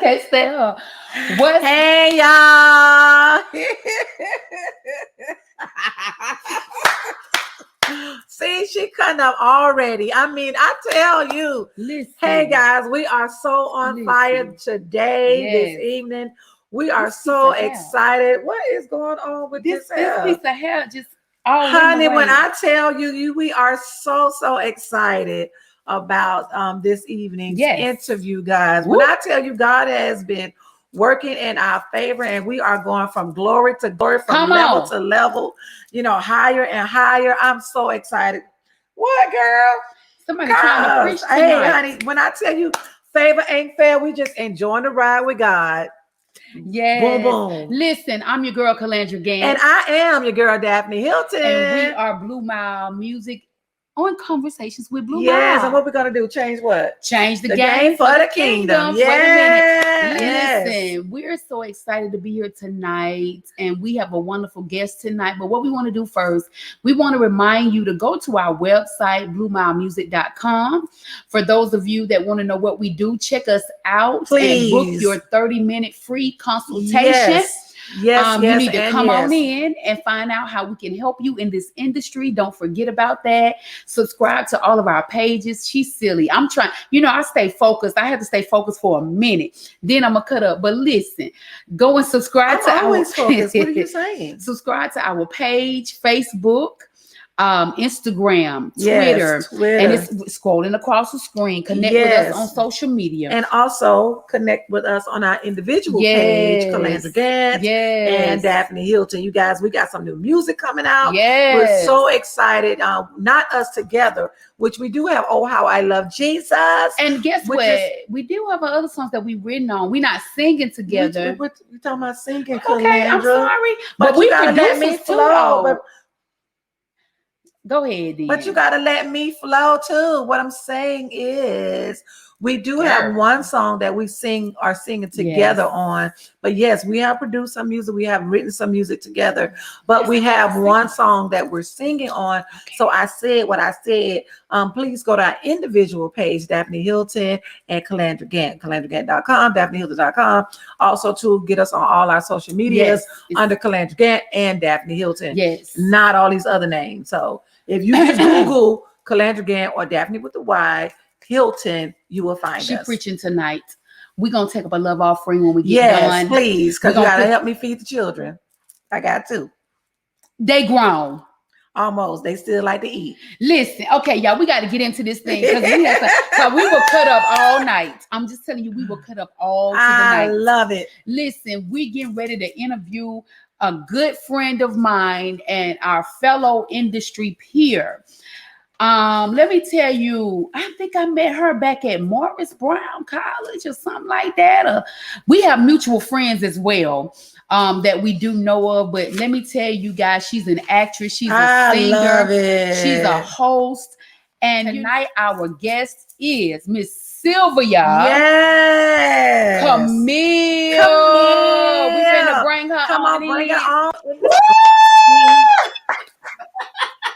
Can't stand her. What? Hey, y'all. See, she cutting up already. I mean, I tell you. Listen. Hey, guys, we are so on fire today, this evening. We are so excited. What is going on with this hair? This piece of hair just all honey, when I tell you, we are so excited about this evening's interview, guys. When I tell you God has been working in our favor and we are going from glory to glory, from level to level, you know, higher and higher. I'm so excited. What, girl? Somebody trying to preach tonight. Hey, honey, when I tell you favor ain't fair, we just enjoying the ride with God. Yeah. Boom, boom. Listen, I'm your girl, Calandra Gant. And I am your girl, Daphne Hilton. And we are BlueMile Music on Conversations with BlueMile. Yes, and what we're going to do? Change what? Change the game for the kingdom. Yes. Wait a minute. Listen, we're so excited to be here tonight, and we have a wonderful guest tonight. But what we want to do first, we want to remind you to go to our website, BlueMileMusic.com. For those of you that want to know what we do, check us out. Please. And book your 30-minute free consultation. Yes. You need to come on in and find out how we can help you in this industry. Don't forget about that. Subscribe to all of our pages. She's silly. I'm trying, I stay focused. I have to stay focused for a minute. Then I'm going to cut up. But listen, go and subscribe to our focused. What are you saying? Subscribe to our page, Facebook, Instagram, Twitter, and it's scrolling across the screen. Connect with us on social media, and also connect with us on our individual page, Calandra Gant and Daphne Hilton. You guys, we got some new music coming out. We're so excited. Not us together, which we do have. Oh, how I love Jesus! And guess what? We do have other songs that we've written on. We're not singing together. We're talking about singing. Okay, Calandra. I'm sorry, but we gotta let me flow. Go ahead, then. But you got to let me flow too. What I'm saying is we do have one song that we are singing together on. But yes, we have produced some music. We have written some music together. But we have one song that we're singing on. So I said what I said. Please go to our individual page, Daphne Hilton and Calandra Gant, CalandraGant.com, DaphneHilton.com. Also to get us on all our social medias under Calandra Gant and Daphne Hilton. Not all these other names. So if you just Google Calandra Gant or Daphne with the Y, Hilton, you will find us. She's preaching tonight. We're going to take up a love offering when we get done. Yes, please, because you got to help me feed the children. I got to. They grown. Almost. They still like to eat. Listen, okay, y'all, we got to get into this thing because we will cut up all night. I'm just telling you, we will cut up all to the night. I love it. Listen, we getting ready to interview a good friend of mine and our fellow industry peer. Let me tell you, I think I met her back at Morris Brown College or something like that. We have mutual friends as well that we do know of. But let me tell you guys, she's an actress. She's a singer. Love it. She's a host. And tonight our guest is Miss Sylvia Camille. We're going to bring her bring her on.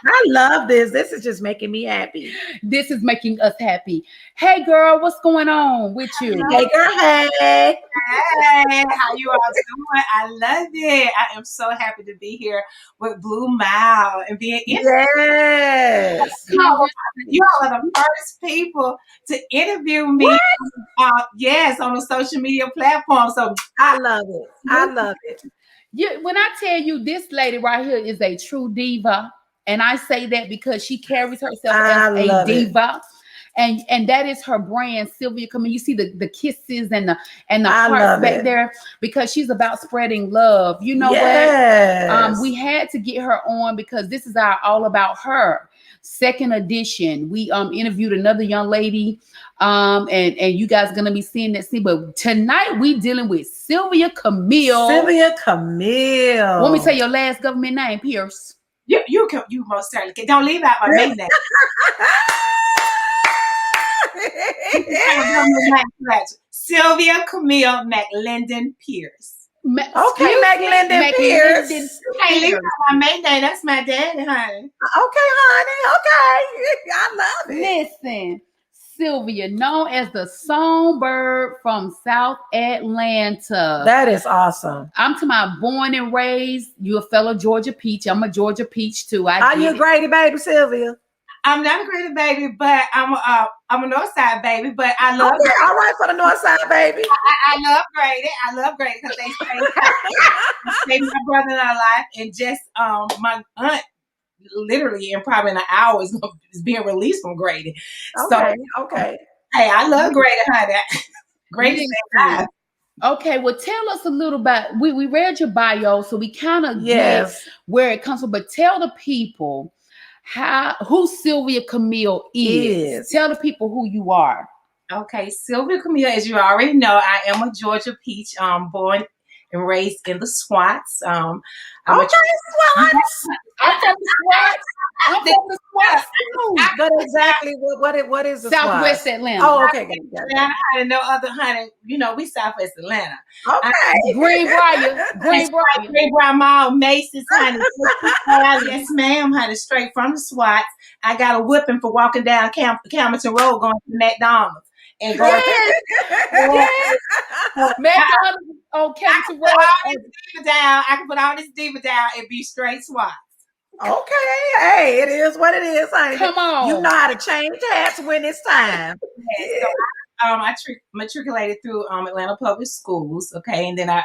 I love this. This is just making me happy. This is making us happy. Hey, girl, what's going on with you? Hey, girl, hey. Hey, how you all doing? I love it. I am so happy to be here with BlueMile and being Yes. You all are the first people to interview me. On a social media platform. So I love it. I love it. When I tell you this lady right here is a true diva. And I say that because she carries herself as a diva. And that is her brand, Sylvia Camille. You see the kisses and the hearts back there because she's about spreading love. You know what? We had to get her on because this is our All About Her second edition. We interviewed another young lady and you guys are gonna be seeing that scene. But tonight we dealing with Sylvia Camille. Sylvia Camille. Want me to say your last government name, Pierce? You most certainly can. Don't leave out my maiden name. Sylvia Camille McLendon Pierce. McLendon Pierce. Hey, leave out my maiden name. That's my daddy, honey. Okay, honey. Okay. I love it. Listen, Sylvia, known as the Songbird from South Atlanta. That is awesome. I'm to my born and raised. You a fellow Georgia peach. I'm a Georgia peach too. Are you a Grady baby, Sylvia? I'm not a Grady baby, but I'm a North Side baby. But I love. Okay, all right for the North Side baby. I love Grady. I love Grady because they saved my brother in our life, and just my aunt literally in probably an hour is being released from Grady. Okay, so, okay. Hey, I love Grady, honey. Grady. Okay, well, tell us a little about. We read your bio, so we kind of get where it comes from. But tell the people who Sylvia Camille is. Tell the people who you are. Okay, Sylvia Camille, as you already know, I am a Georgia peach, born and raised in the Swats. I'm from the Swats. I'm from the Swats. But exactly what is the Southwest Swats? Atlanta? Oh, okay. Atlanta, honey, no other honey. You know, we Southwest Atlanta. Okay. Greenbrier Mall, Macy's, honey. Yes, ma'am, honey. Straight from the Swats. I got a whipping for walking down Camerton Road going to McDonald's. And going McDonald's on Camerton Road. I can put all this diva down and be straight Swats. Okay, hey, it is what it is, honey. Come on. You know how to change hats when it's time. So I matriculated through Atlanta Public Schools, okay, and then I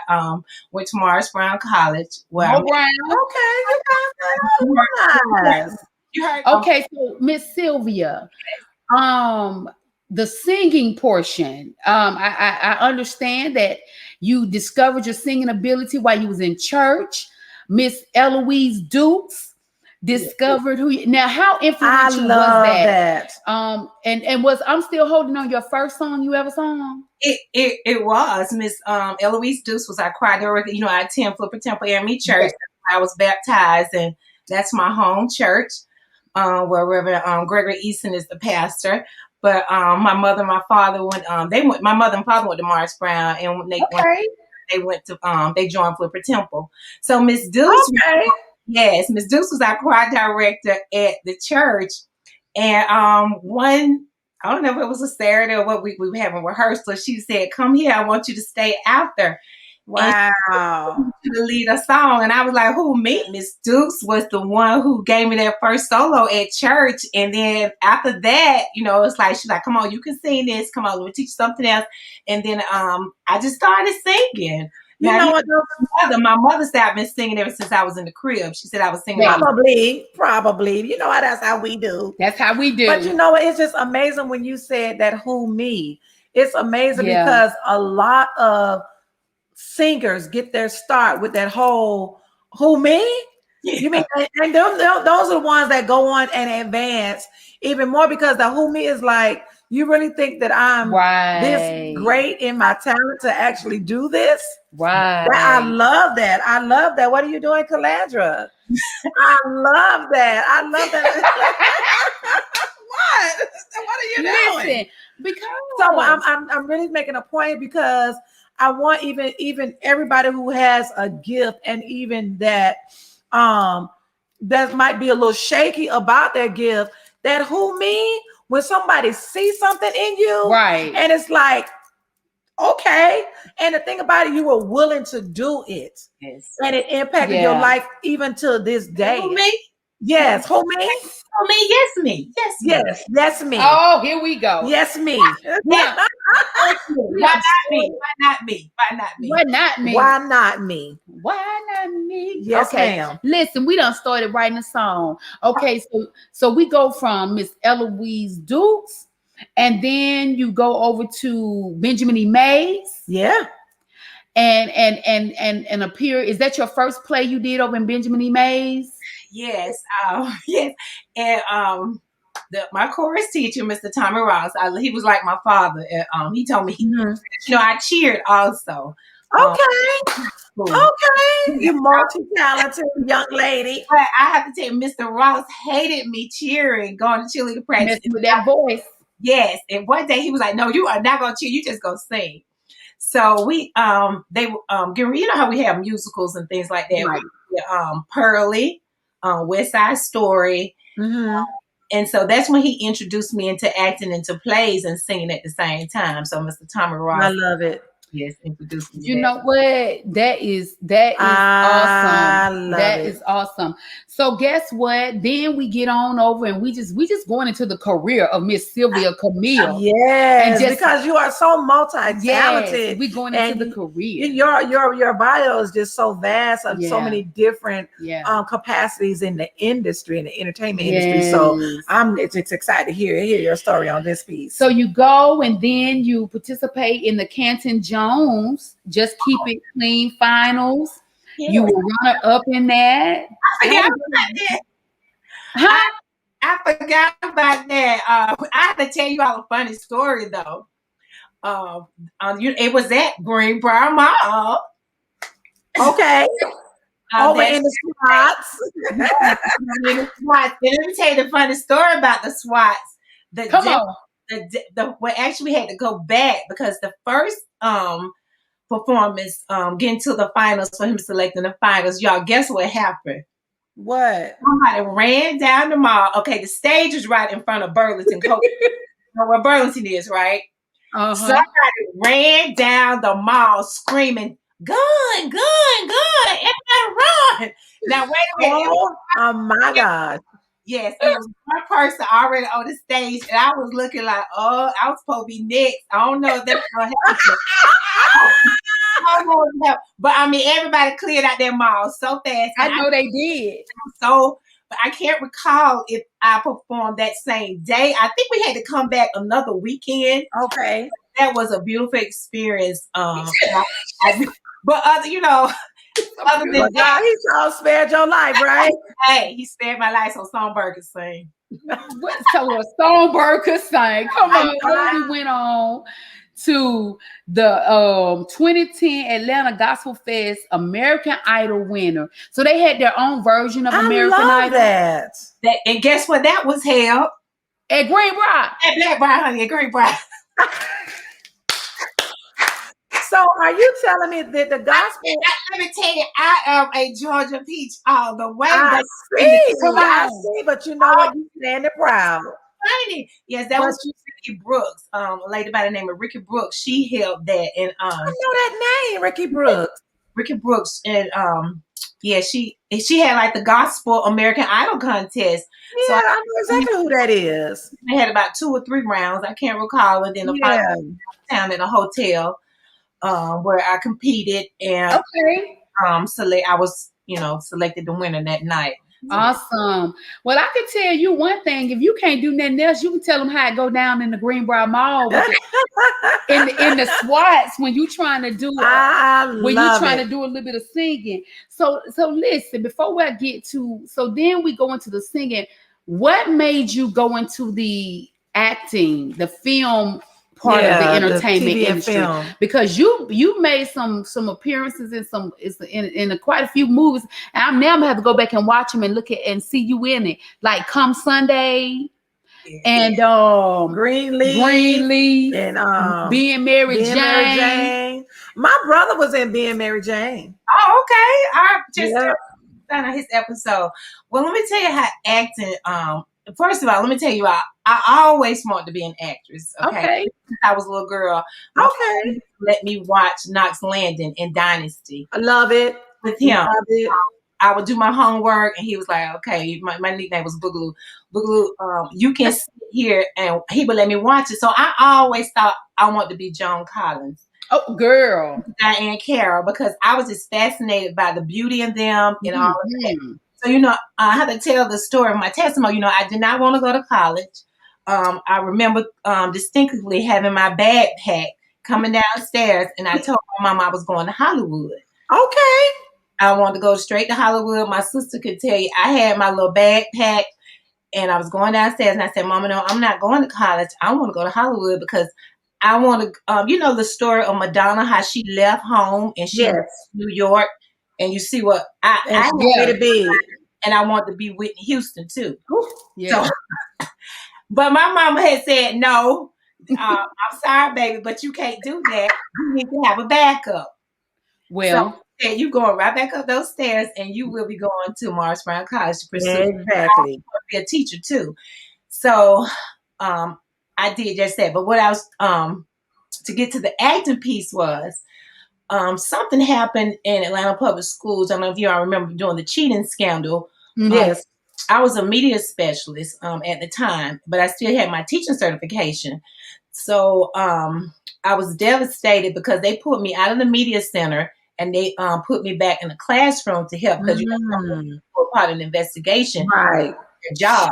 went to Morris Brown College. Brown. Okay, you heard. Okay, so Miss Sylvia, the singing portion, I understand that you discovered your singing ability while you was in church. Miss Eloise Dukes discovered who you, now how influential was that? And was I'm Still Holding On your first song you ever sung? It was. Miss Eloise Dukes was our choir director. You know, I attend Flipper Temple AME Church. I was baptized, and that's my home church, where Reverend Gregory Easton is the pastor. But my mother and my father went. My mother and father went to Morris Brown, and when they went to they joined Flipper Temple. So Miss Dukes, Miss Dukes was our choir director at the church. And I don't know if it was a Saturday or what, we were having rehearsal. She said, "Come here, I want you to stay after." Wow. To lead a song. And I was like, who, me? Miss Dukes was the one who gave me that first solo at church. And then after that, you know, it's like, she's like, come on, you can sing this. Come on, we'll teach you something else. And then I just started singing. You know what? My mother said I've been singing ever since I was in the crib. She said I was singing. Probably. You know, that's how we do. That's how we do. But you know, it's just amazing when you said that, who, me. It's amazing because a lot of singers get their start with that whole "who, me?" You mean, and those are the ones that go on and advance even more, because the "who, me" is like, you really think that I'm this great in my talent to actually do this? Right. I love that. What are you doing, Calandra? I love that. What are you doing? Because so I'm really making a point, because I want even everybody who has a gift, and even that that might be a little shaky about their gift, that "who, me?" when somebody sees something in you, and it's like, okay, and the thing about it, you were willing to do it, and it impacted your life even to this day. Who, me? Yes, who, me? Who, me? Yes, me. Yes, me. Oh, here we go. Yes, me. Why not me? Why not me? Yes, ma'am. Listen, we done started writing a song. Okay, so we go from Miss Eloise Dukes, and then you go over to Benjamin E. Mays. Yeah. And appear. Is that your first play you did over in Benjamin E. Mays? Yes. Yes. And my chorus teacher, Mr. Tommy Ross, he was like my father. He told me, I cheered also. Okay. You multi-talented young lady. But I have to tell you, Mr. Ross hated me cheering, going to cheerleader practice with that voice. Yes. And one day he was like, "No, you are not going to cheer. You just go sing." So they you know how we have musicals and things like that. Right. Pearly, West Side Story. And so that's when he introduced me into acting, into plays and singing at the same time. So Mr. Tommy Ross, I love it. yes, introduced me to You that. know what? That is awesome. That is awesome. So guess what? Then we get on over and we just going into the career of Miss Sylvia Camille. Yes, because you are so multi-talented. Yes, we going into the career. Your bio is just so vast of so many different capacities in the industry, in the entertainment industry. So I'm just excited to hear your story on this piece. So you go and then you participate in the Canton Jones Just Keep It Clean finals. Yes. You were runner up in that. I forgot about that. I have to tell you all a funny story though. It was at Greenbrier Mall. Okay. Over in the SWATs. Let me tell you the funny story about the SWATs. Come on. Well, actually, we had to go back because the first performance, getting to the finals for him selecting the finals, y'all, guess what happened? What? Somebody ran down the mall. Okay, the stage is right in front of Burlington. You know where Burlington is, right? Somebody ran down the mall screaming, "Gun, gun, gun, everybody run!" Now, wait a minute. Oh my God. Yes, it was one person already on the stage, and I was looking like, oh, I was supposed to be next. I don't know if that's going to happen. But I mean, everybody cleared out their mall so fast. I know they did. So, but I can't recall if I performed that same day. I think we had to come back another weekend. Okay. That was a beautiful experience. But other than that, he sure spared your life, right? Hey, he spared my life so Songbird could sing. So a Songbird could sing. Come on. We went on to the 2010 Atlanta Gospel Fest American Idol winner. So they had their own version of American Idol. That. And guess what? That was held at Greenbrier. At Blackbriar, honey, at Greenbrier. So are you telling me that the gospel? Let me tell you, I am a Georgia peach all the way. I see, but you know what? You standing proud. Funny. Yes, that was Ricky Brooks, a lady by the name of Ricky Brooks. She held that, and I know that name, Ricky Brooks. Ricky Brooks, and she had like the Gospel American Idol contest. Yeah, so I know exactly who that is. They had about 2 or 3 rounds. I can't recall, and then the final down in a hotel. Where I competed and I was selected the winner that night. Awesome. Well, I can tell you one thing: if you can't do nothing else, you can tell them how it go down in the Greenbrier Mall in the SWATs when you trying to do to do a little bit of singing. So listen, before we get to then we go into the singing. What made you go into the acting, the film part of the entertainment industry? Film. Because you made some appearances in quite a few movies, and I'm gonna have to go back and watch them and look at and see you in it, like Come Sunday and Greenleaf and Being Mary Jane. My brother was in Being Mary Jane. Oh, okay. I just found out his episode. Well, let me tell you how acting. First of all, let me tell you, I always wanted to be an actress. Okay. Since I was a little girl. Okay. Let me watch Knox Landon in Dynasty. I love it. With him. Love it. I would do my homework, and he was like, okay, my nickname was Boogaloo. Boogaloo, you can sit here, and he would let me watch it. So I always thought I wanted to be Joan Collins. Oh, girl. Diane Carroll, because I was just fascinated by the beauty in them and all of that. So, I have to tell the story of my testimony. I did not want to go to college. I remember distinctly having my bag packed, coming downstairs, and I told my mom I was going to Hollywood. Okay. I wanted to go straight to Hollywood. My sister could tell you I had my little bag packed, and I was going downstairs, and I said, Mama, no, I'm not going to college. I want to go to Hollywood because I want to, the story of Madonna, how she left home and she went to New York. And you see what I wanted to be, and I wanted to be Whitney Houston too. Yeah. So, but my mama had said, no, I'm sorry, baby, but you can't do that. You need to have a backup. Well, so you going right back up those stairs, and you will be going to Morris Brown College to pursue. Exactly. Be a teacher too. So I did just that. But what I was to get to the acting piece was something happened in Atlanta Public Schools. I don't know if you all remember doing the cheating scandal. Yes. I was a media specialist at the time, but I still had my teaching certification. So I was devastated because they put me out of the media center and they put me back in the classroom to help because you were part of the investigation, Right? Your job.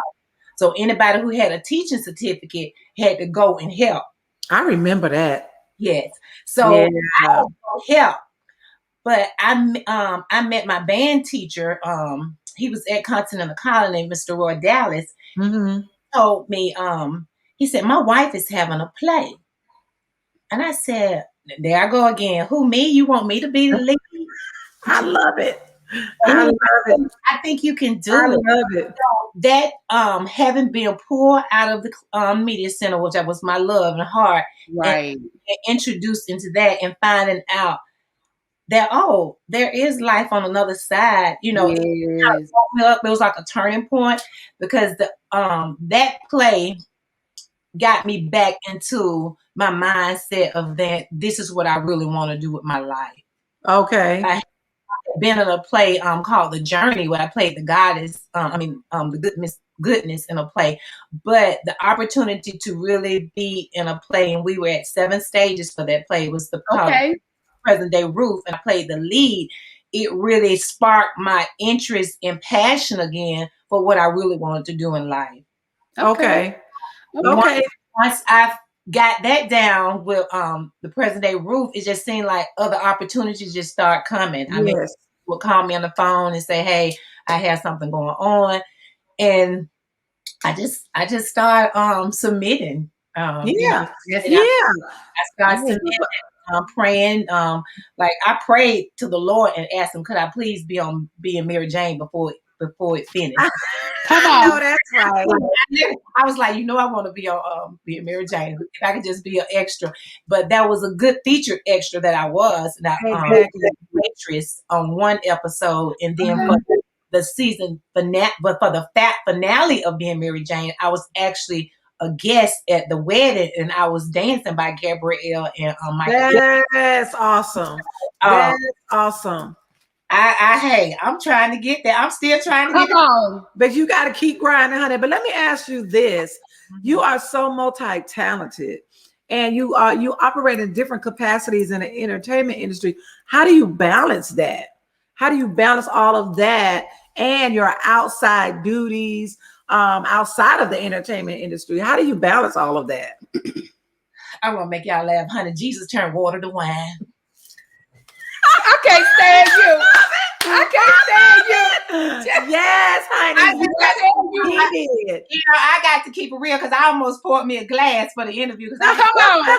So anybody who had a teaching certificate had to go and help. I remember that. Yes. So I had to help, but I met my band teacher. He was at Continental College, Mr. Roy Dallas. Told me, he said, my wife is having a play. And I said, there I go again. Who, me? You want me to be the lead? I love it. I love it. I think you can do I it. love it. So that having been pulled out of the media center, which was my love and heart, right, and introduced into that and finding out that, oh, there is life on another side. You know, yes. it was like a turning point because the that play got me back into my mindset of that this is what I really want to do with my life. Okay. I had been in a play called The Journey where I played the goddess, the goodness in a play. But the opportunity to really be in a play, and we were at 7 stages for that play, was the present day Ruth, and I played the lead. It really sparked my interest and passion again for what I really wanted to do in life. Okay. Once I've got that down with the present day Ruth, it just seemed like other opportunities just start coming. I mean, would call me on the phone and say, "Hey, I have something going on," and I just start submitting. I started submitting, praying. Like I prayed to the Lord and asked Him, "Could I please be in Mary Jane before it finished?" Come on, no, that's right. I was like, I want to be a Mary Jane. If I could just be an extra, but that was a good featured extra that I was. And I waitress on one episode, and then for the season finale, but for the finale of being Mary Jane, I was actually a guest at the wedding, and I was dancing by Gabrielle and Michael. That's awesome. That's awesome. Hey, I'm trying to get there. I'm still trying to get there. But you got to keep grinding, honey. But let me ask you this. You are so multi-talented and you operate in different capacities in the entertainment industry. How do you balance that? How do you balance all of that and your outside duties outside of the entertainment industry? How do you balance all of that? I'm going to make y'all laugh, honey. Jesus turned water to wine. I can't stand you. I can't stand you. Yes, honey. I got to keep it real because I almost poured me a glass for the interview. Come on.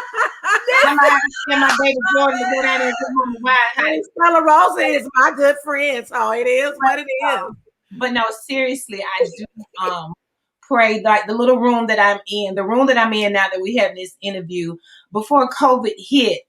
I'm going to send my baby Jordan to go down there and get my wine, honey. Stella Rosa is my good friend, so it is what it is. But no, seriously, I do pray, like the little room that I'm in, the room that I'm in now that we have this interview, before COVID hit,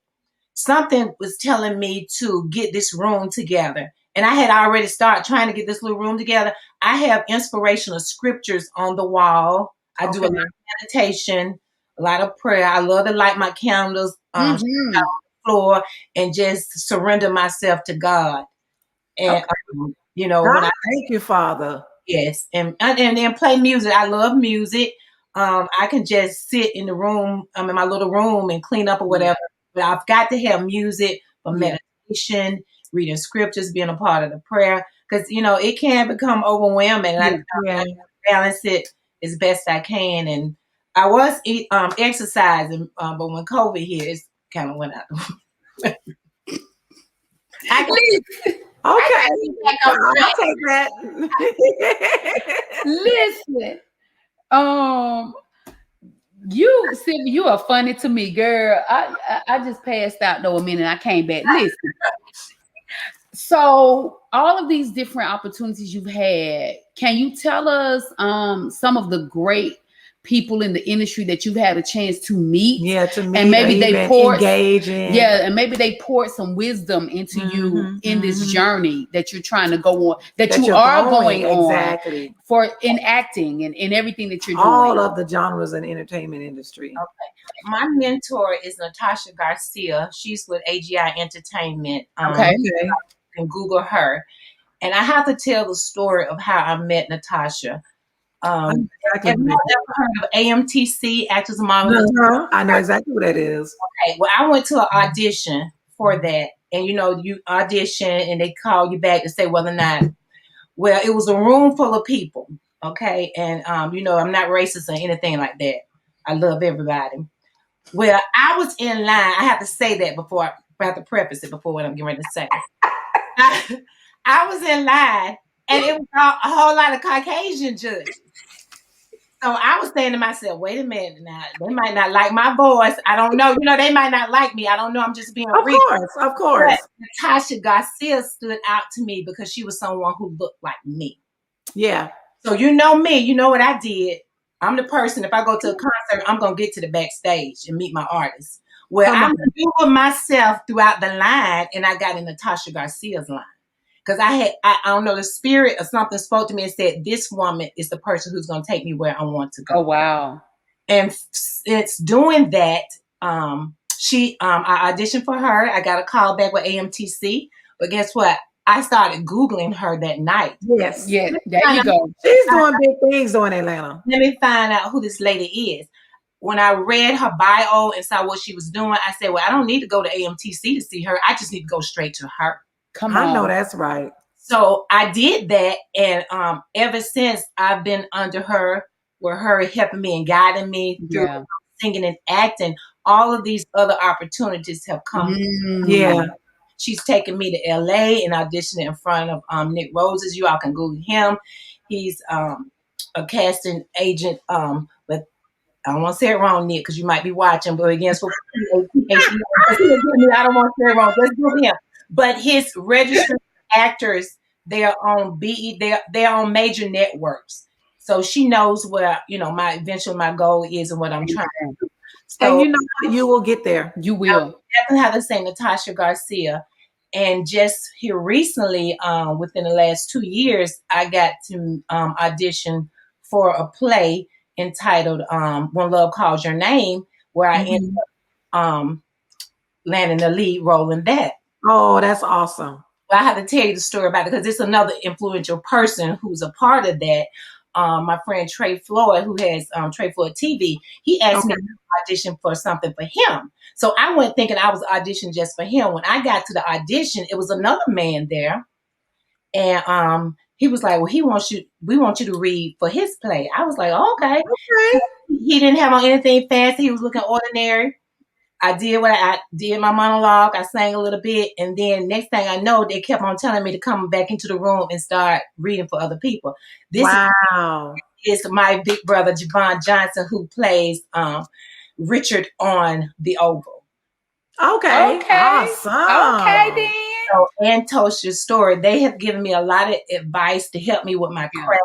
something was telling me to get this room together. And I had already started trying to get this little room together. I have inspirational scriptures on the wall. I do a lot of meditation, a lot of prayer. I love to light my candles on the floor and just surrender myself to God. And, God, thank you, Father. Yes. And then play music. I love music. I can just sit in the room, in my little room and clean up or whatever. But I've got to have music for meditation, reading scriptures, being a part of the prayer. Because, it can become overwhelming. And I balance it as best I can. And I was exercising, but when COVID hit, it kind of went out. Okay. I'll take that. Listen. You are funny to me, girl. I just passed out though a minute. I came back. Listen. So all of these different opportunities you've had, can you tell us some of the great people in the industry that you've had a chance to meet. Yeah, to meet, and maybe they poured engaging. Yeah, and maybe they poured some wisdom into you in this journey that you're trying to go on, that you are going on for in acting and in everything that you're doing. All of the genres in the entertainment industry. Okay. My mentor is Natasha Garcia. She's with AGI Entertainment. You can Google her. And I have to tell the story of how I met Natasha. Have you ever heard of AMTC, Actors and Models? I know exactly what that is. Okay, well, I went to an audition for that. And, you audition and they call you back to say whether or not, well, it was a room full of people. Okay. And, I'm not racist or anything like that. I love everybody. Well, I was in line. I have to say that before I have to preface it before what I'm getting ready to say. I was in line and it was a whole lot of Caucasian judges. So I was saying to myself, wait a minute now, they might not like my voice. I don't know. They might not like me. I don't know. I'm just being real. Of course. But Natasha Garcia stood out to me because she was someone who looked like me. Yeah. So you know me, you know what I did. I'm the person, if I go to a concert, I'm going to get to the backstage and meet my artist. Well, I'm doing myself throughout the line, and I got in Natasha Garcia's line. Because I don't know, the spirit or something spoke to me and said, this woman is the person who's going to take me where I want to go. Oh, wow. And it's doing that. I auditioned for her. I got a call back with AMTC. But guess what? I started Googling her that night. Yes. Yeah, there you go. She's doing big things in Atlanta. Let me find out who this lady is. When I read her bio and saw what she was doing, I said, well, I don't need to go to AMTC to see her. I just need to go straight to her. Come on. I know that's right. So I did that. And ever since, I've been under her, with her helping me and guiding me through singing and acting. All of these other opportunities have come. Yeah. She's taken me to LA and auditioned in front of Nick Roses. You all can Google him. He's a casting agent. But I don't want to say it wrong, Nick, because you might be watching. But against I don't want to say it wrong. Let's do him. But his registered actors, they are on they're on major networks. So she knows where my goal is and what I'm trying to do. So, and you will get there. You will. I definitely have to say Natasha Garcia. And just here recently, within the last 2 years, I got to audition for a play entitled When Love Calls Your Name, where I ended up landing the lead role in that. Oh, that's awesome. Well, I have to tell you the story about it because it's another influential person who's a part of that. My friend Trey Floyd, who has Trey Floyd TV, he asked me to audition for something for him. So I went thinking I was auditioning just for him. When I got to the audition, it was another man there. And he was like, well, we want you to read for his play. I was like, okay. He didn't have on anything fancy. He was looking ordinary. I did my monologue. I sang a little bit. And then next thing I know, they kept on telling me to come back into the room and start reading for other people. This is my big brother, Javon Johnson, who plays Richard on The Oval. Okay. Awesome. Okay, then. So, and Tosha's story, they have given me a lot of advice to help me with my craft.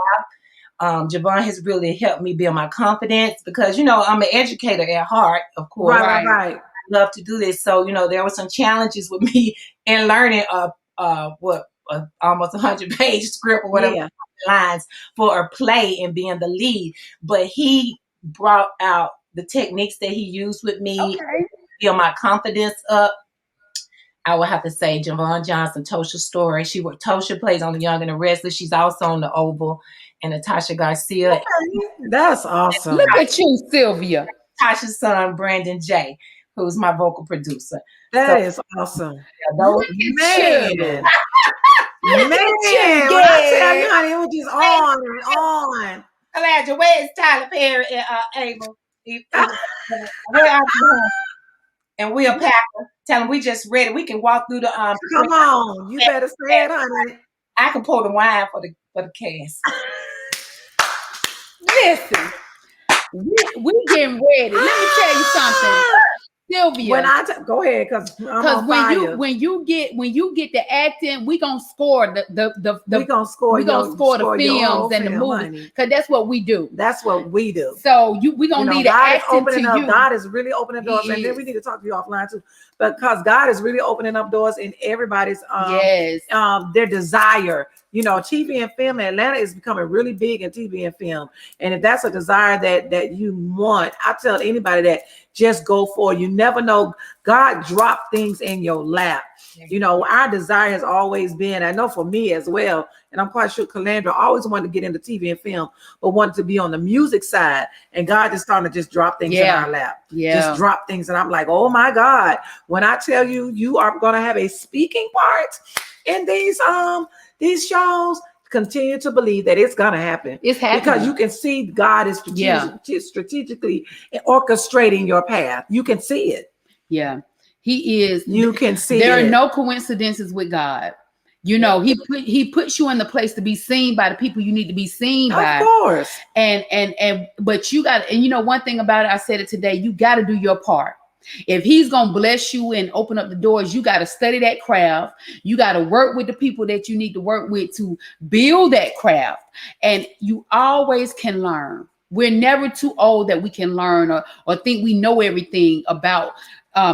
Javon has really helped me build my confidence because, I'm an educator at heart, of course. Right. I love to do this. So, there were some challenges with me in learning almost 100-page script or whatever lines for a play and being the lead. But he brought out the techniques that he used with me, to build my confidence up. I would have to say Javon Johnson, Tosha's story. Tosha plays on The Young and the Restless. She's also on The Oval. And Natasha Garcia. Okay. That's awesome. Look at you, Sylvia. Tasha's son, Brandon J., who's my vocal producer. That is awesome. Look at you. Man, when I tell you, honey, it was just on and on. Elijah, where's Tyler Perry and Abel? Where are you? And Will Packer. Tell him we just ready. We can walk through the Come on, you better say it, honey. I can pour the wine for the cast. Listen, we getting ready. Let me tell you something. Sylvia, go ahead, because when you get the acting, we gonna score we gonna score the films and the movies, because that's what we do. That's what we do. So we gonna need an acting to you. God is really opening doors, and then we need to talk to you offline too, because God is really opening up doors in everybody's their desire. TV and film in Atlanta is becoming really big in TV and film. And if that's a desire that you want, I tell anybody that just go for it. You never know. God dropped things in your lap. Our desire has always been, I know for me as well, and I'm quite sure Calandra always wanted to get into TV and film, but wanted to be on the music side. And God is starting to just drop things in our lap. Just drop things. And I'm like, oh my God, when I tell you, you are going to have a speaking part in these shows, continue to believe that it's going to happen. It's happening. Because you can see God is strategically orchestrating your path. You can see it. Yeah, he is. You can see there are no coincidences with God. He puts you in the place to be seen by the people you need to be seen by. Of course. But you got, and one thing about it, I said it today, you got to do your part. If he's going to bless you and open up the doors, you got to study that craft. You got to work with the people that you need to work with to build that craft. And you always can learn. We're never too old that we can learn or think we know everything about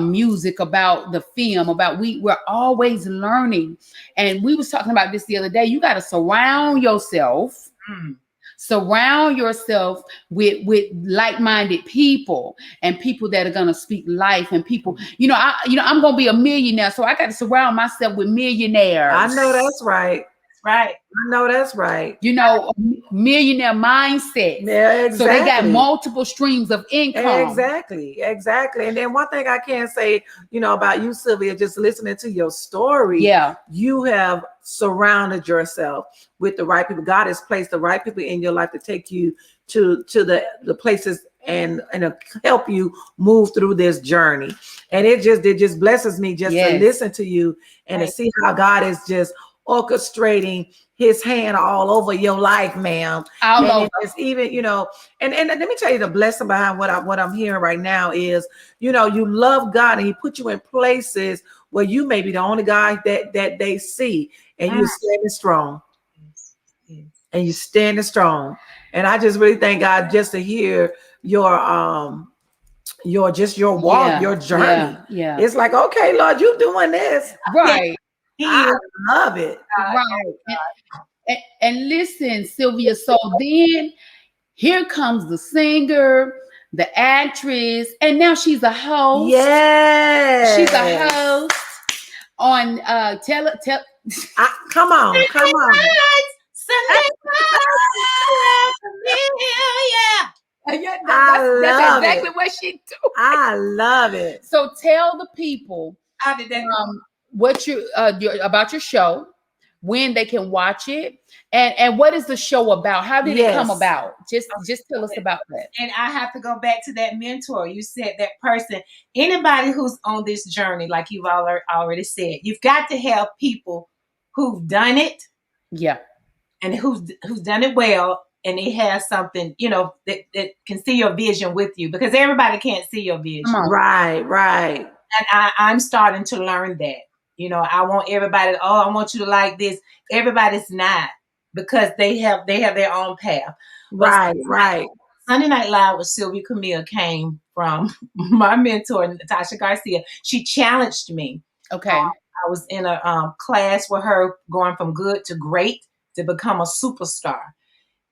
music, about the film, we're always learning. And we was talking about this the other day. You got to surround yourself. Surround yourself with like-minded people and people that are gonna speak life, and people, I'm gonna be a millionaire, so I got to surround myself with millionaires. I know that's right. Right. I know that's right. Millionaire mindset. Yeah, exactly. So they got multiple streams of income. Exactly. And then one thing I can say, about you, Sylvia, just listening to your story. Yeah. You have surrounded yourself with the right people. God has placed the right people in your life to take you to the places and help you move through this journey. And it just blesses me just to listen to you and to see how God is just orchestrating his hand all over your life, ma'am. It's even, and let me tell you the blessing behind what I'm hearing right now is, you love God and he put you in places where you may be the only guy that they see, and you're standing strong. And you're standing strong. And I just really thank God just to hear your walk, your journey. Yeah. It's like, okay, Lord, you doing this. Right. I love it. Right. And listen, Sylvia, so then here comes the singer, the actress, and now she's a host. Yes. She's a host on tell come on. That's exactly what she do. I love it. So tell the people what about your show, when they can watch it, and what is the show about? How did it come about? Just tell us about that. And I have to go back to that mentor. You said that person, anybody who's on this journey, like you've already said, you've got to have people who've done it. Yeah. And who's done it well, and they have something, that can see your vision with you, because everybody can't see your vision. Right. And I'm starting to learn that. I want everybody, I want you to like this. Everybody's not, because they have their own path. Right. Sunday Night Live with Sylvia Camille came from my mentor, Natasha Garcia. She challenged me. Okay. I was in a class with her, going from good to great to become a superstar.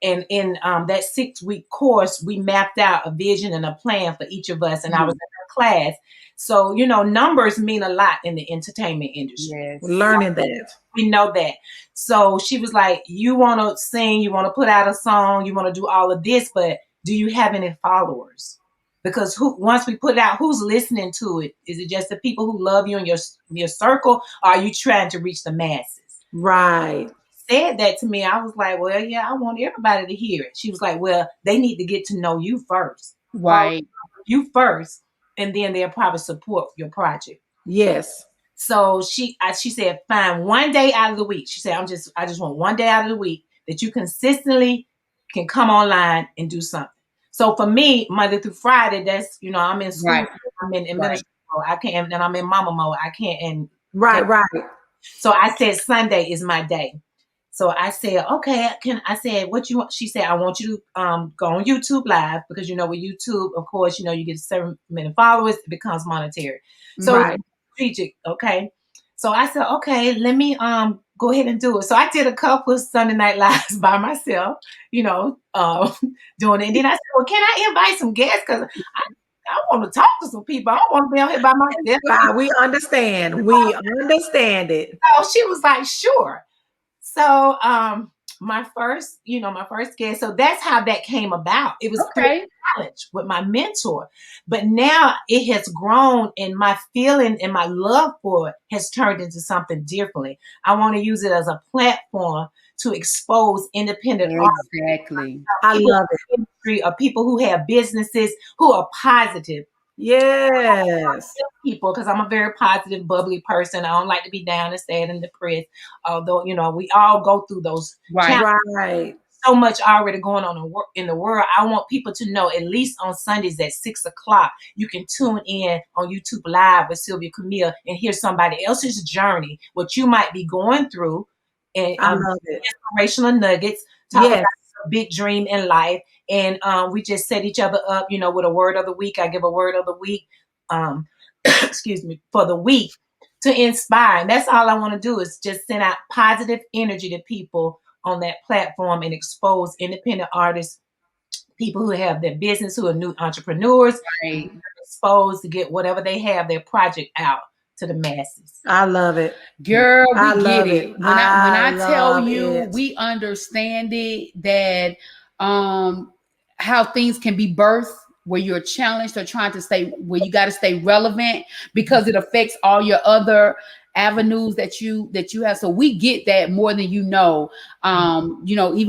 And in that 6-week course, we mapped out a vision and a plan for each of us. And I was in her class. So, numbers mean a lot in the entertainment industry. Yes. We're learning that. We know that. So she was like, you want to sing, you want to put out a song, you want to do all of this, but do you have any followers? Because once we put it out, who's listening to it? Is it just the people who love you in your circle? Or are you trying to reach the masses? Right. Said that to me, I was like, well, yeah, I want everybody to hear it. She was like, well, they need to get to know you first. Right. You first, and then they'll probably support your project. Yes. So she said, find one day out of the week. She said, I just want one day out of the week that you consistently can come online and do something. So for me, Monday through Friday, that's, I'm in school, I'm in administration. I can't, and I'm in mama mode. I can't. And Right. so I said Sunday is my day. So I said, okay, I said, what you want? She said, I want you to go on YouTube Live because with YouTube, of course, you get a certain many followers, it becomes monetary. So it's strategic, okay. So I said, okay, let me go ahead and do it. So I did a couple of Sunday Night Lives by myself, doing it. And then I said, well, can I invite some guests? Because I want to talk to some people. I don't want to be out here by myself. We understand. We understand it. So she was like, sure. So my first guest. So that's how that came about. It was through college with my mentor. But now it has grown, and my feeling and my love for it has turned into something differently. I want to use it as a platform to expose independent artists. Exactly. I love it. Industry of people who have businesses who are positive. Yes. People, because I'm a very positive, bubbly person. I don't like to be down and sad and depressed. Although, we all go through those challenges. Right. So much already going on in the world. I want people to know, at least on Sundays at 6:00, you can tune in on YouTube Live with Sylvia Camille and hear somebody else's journey, what you might be going through, and I love it. Inspirational nuggets. Talk about a big dream in life. And we just set each other up, with a word of the week. I give a word of the week, excuse me, for the week to inspire. And that's all I want to do is just send out positive energy to people on that platform and expose independent artists, people who have their business, who are new entrepreneurs, exposed to get whatever they have, their project out to the masses. I love it. Girl, we get it. When I tell you, we understand it, that how things can be birthed where you're challenged or trying to where you got to stay relevant because it affects all your other avenues that you have. So we get that more than even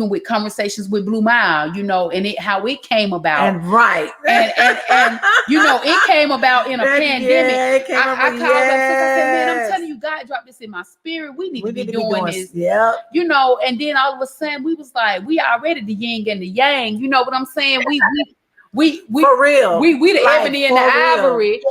with conversations with BlueMile, and how it came about. And and it came about in a pandemic. I called up and said, man, I'm telling you, God dropped this in my spirit. We need to be doing this. And then all of a sudden we was like, we already the yin and the yang. You know what I'm saying? We for real. We the ebony and the ivory.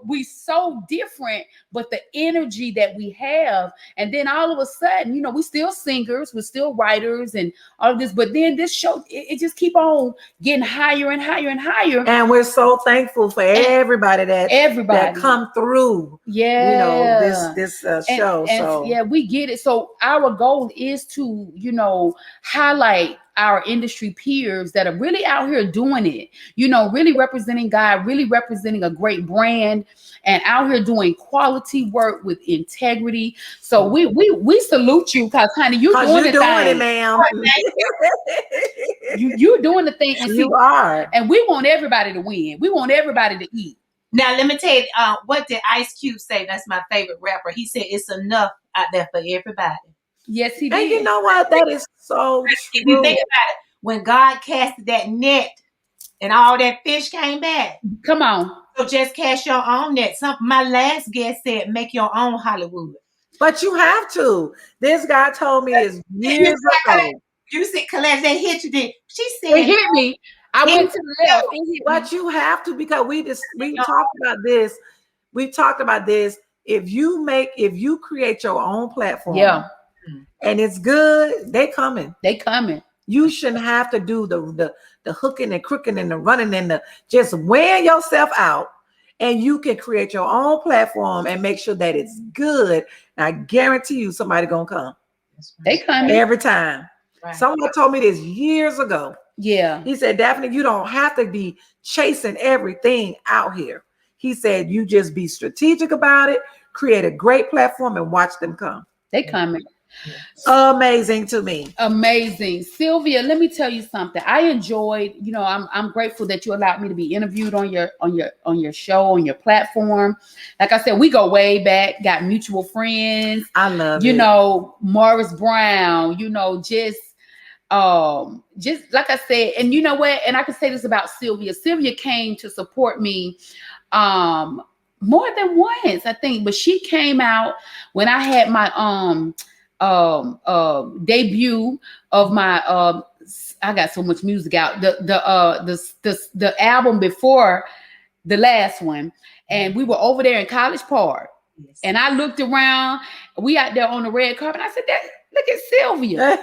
We so different, but the energy that we have, and then all of a sudden, we still singers, we're still writers, and all of this. But then this show, it just keep on getting higher and higher and higher. And we're so thankful for everybody that come through. Yeah, this show. And we get it. So our goal is to highlight our industry peers that are really out here doing it, really representing God, really representing a great brand, and out here doing quality work with integrity. So we salute you, because honey, you're doing the thing. It, ma'am. You're doing the thing, and you are. And we want everybody to win. We want everybody to eat. Now, let me tell you, what did Ice Cube say? That's my favorite rapper. He said, "It's enough out there for everybody." Yes, he did. And you know what? That is so true. If you think about it, when God casted that net and all that fish came back. Come on. So just cast your own net. My last guest said, make your own Hollywood. But you have to. This guy told me this years ago. You said, Colette, they hit you. She said, it hit me. I went to the left. But you have to, because we talked about this. We talked about this. If you create your own platform, and it's good, they coming. You shouldn't have to do the hooking and crooking and the running and the just wearing yourself out, and you can create your own platform and make sure that it's good. And I guarantee you somebody gonna come. They come every time. Right. Someone told me this years ago. Yeah. He said, Daphne, you don't have to be chasing everything out here. He said, you just be strategic about it, create a great platform, and watch them come. They coming. Amazing to me. Amazing. Sylvia, let me tell you something. I enjoyed, I'm grateful that you allowed me to be interviewed on your show, on your platform. Like I said, we go way back, got mutual friends. I love it. Morris Brown, just like I said, and you know what? And I can say this about Sylvia. Sylvia came to support me more than once, I think, but she came out when I had my debut of my I got so much music out, the album before the last one, and we were over there in College Park. Yes. And I looked around. We out there on the red carpet. I said, look at Sylvia.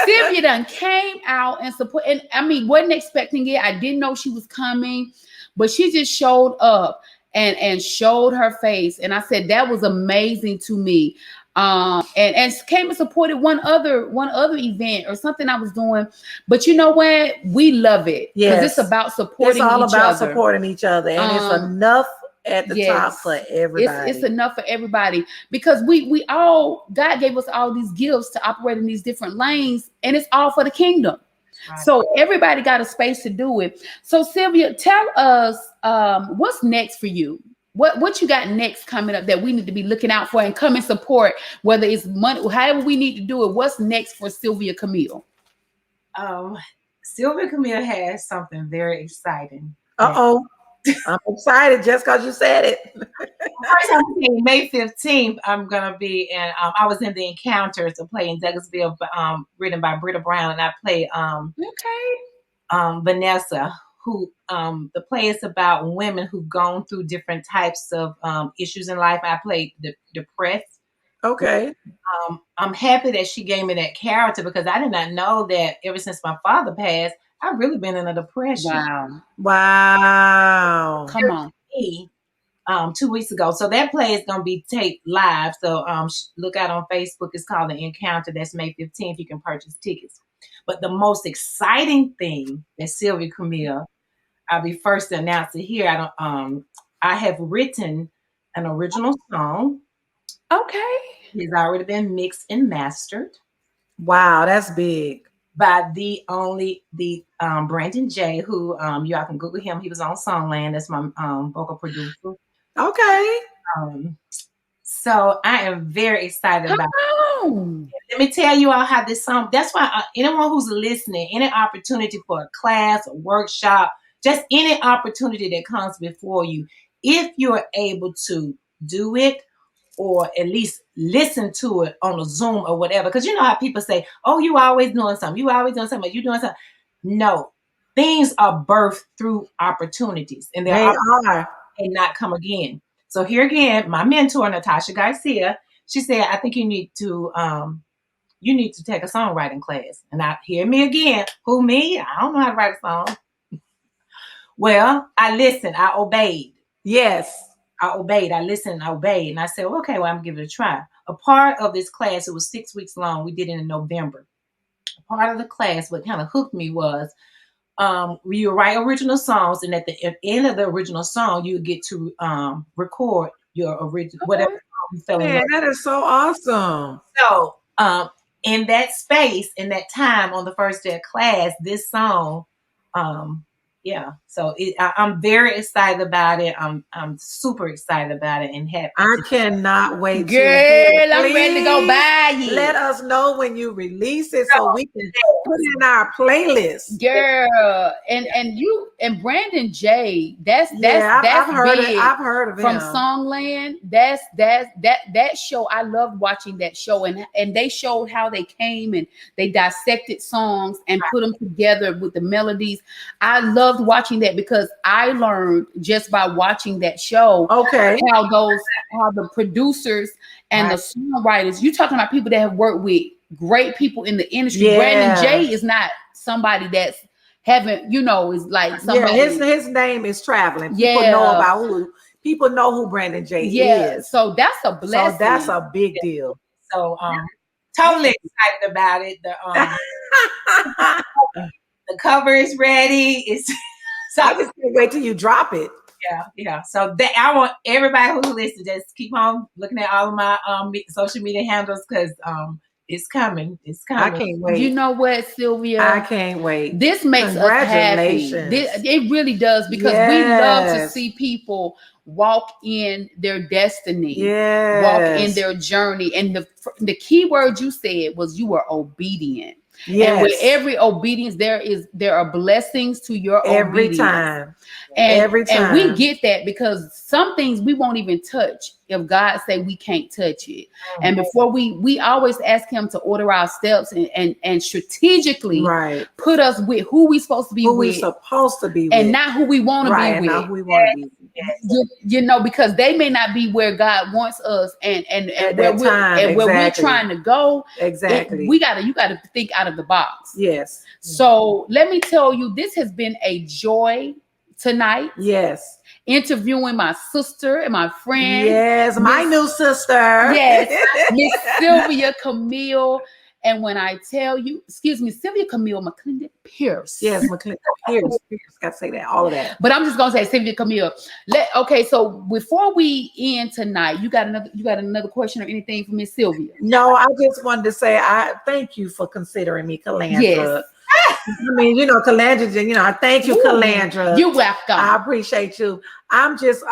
Sylvia done came out and support. And I mean, wasn't expecting it. I didn't know she was coming, but she just showed up and showed her face. And I said, that was amazing to me. And came and supported one other event or something I was doing. But you know what? We love it. Because it's about supporting each other. It's all about supporting each other. And it's enough at the top for everybody. It's enough for everybody. Because we all, God gave us all these gifts to operate in these different lanes. And it's all for the kingdom. Right. So everybody got a space to do it. So Sylvia, tell us what's next for you. What you got next coming up that we need to be looking out for and come and support, whether it's money, however we need to do it. What's next for Sylvia Camille? Sylvia Camille has something very exciting. I'm excited just because you said it. First, I'm saying May 15th, I'm going to be in, I was in the Encounters, a play in Douglasville, written by Britta Brown, and I play Vanessa, who the play is about women who've gone through different types of issues in life. I played depressed. Okay. I'm happy that she gave me that character because I did not know that ever since my father passed, I've really been in a depression. Wow. Come on. 2 weeks ago. So that play is going to be taped live. So look out on Facebook. It's called The Encounter. That's May 15th. You can purchase tickets. But the most exciting thing that Sylvia Camille, I'll be first to announce it here. I have written an original song. Okay. It's already been mixed and mastered. Wow, that's big. By the Brandon J, who y'all can Google him. He was on Songland. That's my vocal producer. Okay. So I am very excited about it. Let me tell you all how this song, that's why anyone who's listening, any opportunity for a class, a workshop, just any opportunity that comes before you, if you're able to do it or at least listen to it on a Zoom or whatever, because you know how people say, oh, you always doing something. You always doing something. You doing something. No, things are birthed through opportunities. And they are. And not come again. So here again, my mentor, Natasha Garcia, she said, I think you need to take a songwriting class. And I hear me again. Who, me? I don't know how to write a song. Well, I listened. I obeyed. Yes. I obeyed. I listened. I obeyed. And I said, okay, well, I'm going to give it a try. A part of this class, it was 6 weeks long. We did it in November. A part of the class, what kind of hooked me was, you write original songs, and at the end of the original song, you get to record your original whatever song you fell in love. That is so awesome. So in that space, in that time on the first day of class, this song, so I'm very excited about it. I'm super excited about it and happy. I cannot wait. Girl, I'm ready to go buy it. Let us know when you release it so we can put it in our playlist. Girl, and you and Brandon J, that's I've heard big. I've heard of him from Songland. That show. I loved watching that show, and they showed how they came and they dissected songs and put them together with the melodies. I loved watching that because I learned just by watching that show. Okay, how the producers and the songwriters. You talking about people that have worked with great people in the industry. Yeah. Brandon J is not somebody that's is like somebody. Yeah, his name is traveling. People know who Brandon J is. So that's a blessing. So that's a big deal. So totally excited about it. The cover is ready. So I just can't wait till you drop it. Yeah. So I want everybody who's listening just keep on looking at all of my social media handles because it's coming. It's coming. I can't wait. You know what, Sylvia? I can't wait. This makes us happy. It really does because we love to see people walk in their destiny, walk in their journey. And the key word you said was you were obedient. And with every obedience, there are blessings to your every obedience. time. And we get that because some things we won't even touch if God say we can't touch it. And before we always ask him to order our steps and strategically put us with who we supposed to be who with. we supposed to be with. And not who we want to be with. Not who we want to be with. You know, because they may not be where God wants us and where we're trying to go. Exactly. You gotta think out of the box. Yes. So let me tell you, this has been a joy tonight. Yes. Interviewing my sister and my friend. Yes, my new sister. Yes, Miss Sylvia Camille. And when I tell you, Sylvia Camille McClendon Pierce. Yes, McClendon Pierce. Got to say that, all of that. But I'm just gonna say Sylvia Camille. Okay, so before we end tonight, you got another question or anything for Miss Sylvia? No, I just wanted to say I thank you for considering me, Calandra. Yes. I mean, Calandra, I thank you, Calandra. You're welcome. I appreciate you. I just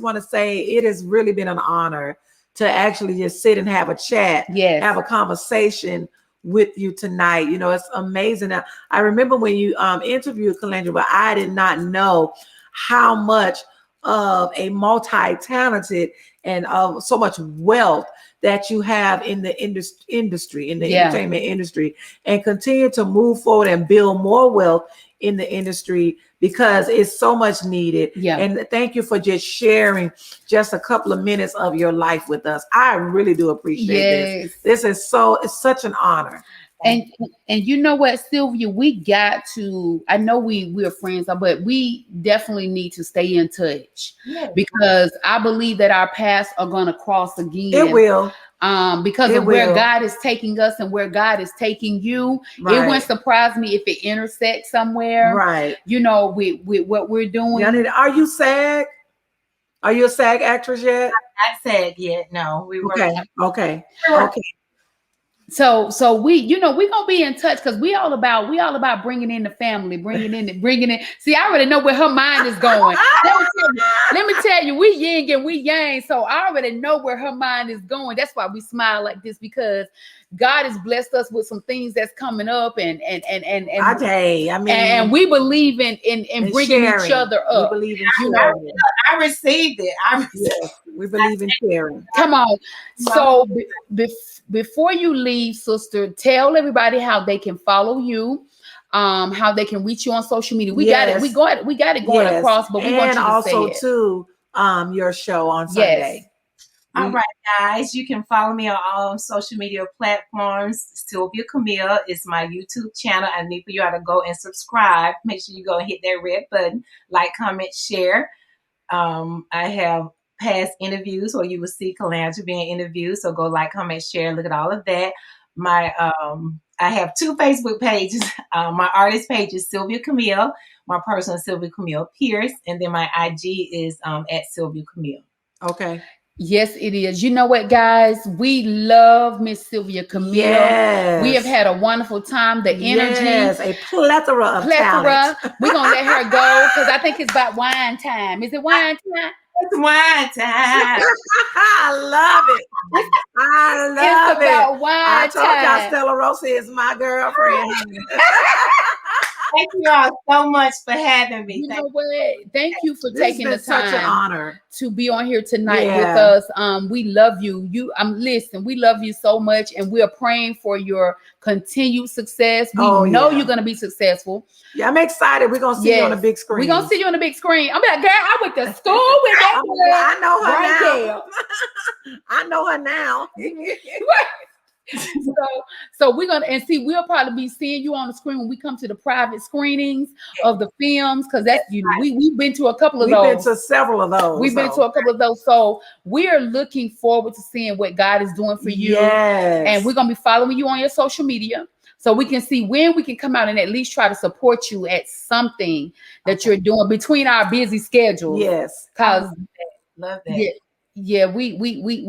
want to say it has really been an honor to actually just sit and have a chat, have a conversation with you tonight. It's amazing. I remember when you interviewed Calandra, but I did not know how much of a multi-talented and of so much wealth that you have in the industry, in the entertainment industry, and continue to move forward and build more wealth in the industry because it's so much needed. Yeah. And thank you for just sharing just a couple of minutes of your life with us. I really do appreciate this. It's such an honor. And you know what, Sylvia, we got to, I know we're friends, but we definitely need to stay in touch because I believe that our paths are going to cross again. It will. Because of where God is taking us and where God is taking you. It wouldn't surprise me if it intersects somewhere. Right. With what we're doing. Are you SAG? Are you a SAG actress yet? Not SAG yet. No, we were. Okay. So we gonna be in touch because we all about bringing in the family, bringing in. See, I already know where her mind is going. Let me tell you, we yin and we yang. So I already know where her mind is going. That's why we smile like this, because God has blessed us with some things that's coming up, and we believe in bringing each other up. We believe in sharing. I received it. We believe in sharing. Come on. So before you leave, sister, tell everybody how they can follow you, how they can reach you on social media. We got it. We got it going across, but we want you to also say it. to your show on Sunday. All right, guys, you can follow me on all social media platforms. Sylvia Camille is my YouTube channel. I need for you all to go and subscribe. Make sure you go and hit that red button, like, comment, share. I have past interviews, or you will see Calandra being interviewed. So go like, comment, share, look at all of that. I have 2 Facebook pages. My artist page is Sylvia Camille. My personal Sylvia Camille Pierce, and then my IG is at Sylvia Camille. Okay. Yes, it is. You know what, guys? We love Miss Sylvia Camille. Yes. We have had a wonderful time. The energy. Yes, a plethora of talent. We're going to let her go because I think it's about wine time. Is it wine time? It's wine time. I love it. It's about wine I told y'all Stella Rosa is my girlfriend. Thank you all so much for having me. You know what? Thank you for taking the time. Such an honor to be on here tonight with us. We love you. Listen, we love you so much, and we are praying for your continued success. We know you're going to be successful. Yeah, I'm excited. We're going to see you on the big screen. We're going to see you on the big screen. I'm like, girl, I went to school with that girl. I know her now. I know her now. So we're gonna we'll probably be seeing you on the screen when we come to the private screenings of the films, because that's we've been to a couple of those. We've been to several of those. We've been to a couple of those. So we are looking forward to seeing what God is doing for you. Yes. And we're gonna be following you on your social media, so we can see when we can come out and at least try to support you at something that you're doing between our busy schedules. Yes. Because love that. Yeah, we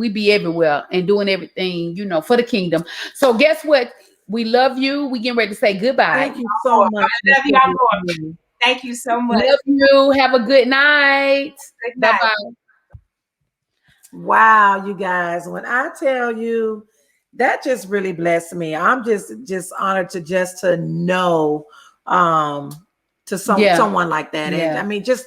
be everywhere and doing everything, for the kingdom. So guess what? We love you. We getting ready to say goodbye. Thank you so much. I love y'all more. Thank you so much. Love you. Have a good night. Good night. Bye-bye. Wow, you guys. When I tell you that just really blessed me. I'm just honored to know to someone like that. And I mean, just